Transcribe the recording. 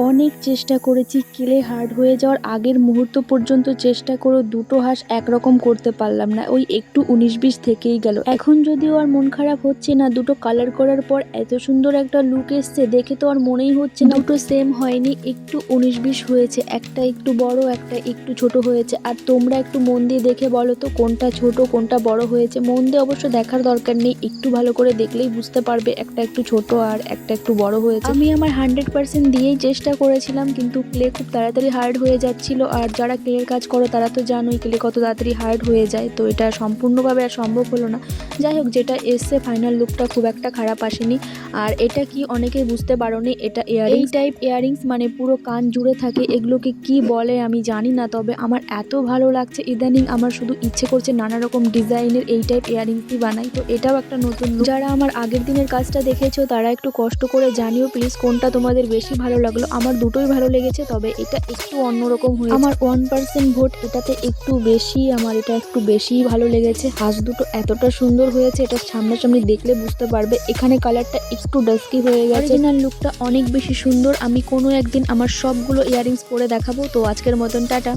অনেক চেষ্টা করেছি, ক্লে হার্ড হয়ে যাওয়ার আগের মুহূর্ত পর্যন্ত চেষ্টা করেও দুটো হাঁস একরকম করতে পারলাম না। ওই একটু 19-20 থেকেই গেল। এখন যদিও আর মন খারাপ হচ্ছে না, দুটো কালার করার পর এত সুন্দর একটা লুক এসছে, দেখে তো আর মনেই হচ্ছে না দুটো সেম হয়নি, একটু 19-20 হয়েছে। একটা একটু বড়, একটা একটু ছোট হয়েছে। আর তোমরা একটু মন দিয়ে দেখে বলো তো কোনটা ছোট কোনটা বড় হয়েছে। মন দিয়ে অবশ্য দেখার দরকার নেই, একটু ভালো করে দেখলেই বুঝতে পারবে একটা একটু ছোট আর একটা একটু বড় হয়েছে। আমি আমার 100% দিয়েই চেষ্টা করেছিলাম, কিন্তু ক্লে খুব তাড়াতাড়ি হার্ড হয়ে যাচ্ছিল। আর যারা ক্লের কাজ করো তারা তো জানোই ক্লে কত তাড়াতাড়ি হার্ড হয়ে যায়, তো এটা সম্পূর্ণভাবে আর সম্ভব হলো না। যাই হোক, যেটা এসছে ফাইনাল লুকটা খুব একটা খারাপ আসেনি। আর এটা কি অনেকেই বুঝতে পারোনি, এটা এই টাইপ ইয়াররিংস, মানে পুরো কান জুড়ে থাকে। এগুলোকে কি বলে আমি জানি না, তবে আমার এত ভালো লাগছে ইদানিং, আমার শুধু ইচ্ছে করছে নানা রকম ডিজাইনের এই টাইপ ইয়াররিংসই বানাই। তো এটাও একটা নতুন লুক। যারা আমার আগের দিনের কাজটা দেখেছো তারা একটু কষ্ট করে জানিও প্লিজ কোনটা তোমাদের বেশি ভালো লাগলো। আমার দুটোই ভালো লেগেছে, তবে এটা একটু অন্যরকম হয়েছে। আমার 1% ভোট এটাতে একটু বেশি, আমার এটা একটু বেশিই ভালো লেগেছে। হাঁস দুটো এতটা সুন্দর হয়েছে, এটা সামনাসামনি দেখলে বুঝতে পারবে। এখানে কালারটা একটু ডাস্কি হয়ে গেছে, অরিজিনাল লুকটা অনেক বেশি সুন্দর। আমি কোনো একদিন আমার সবগুলো ইয়াররিংস পরে দেখাবো। তো আজকের মতন টাটা।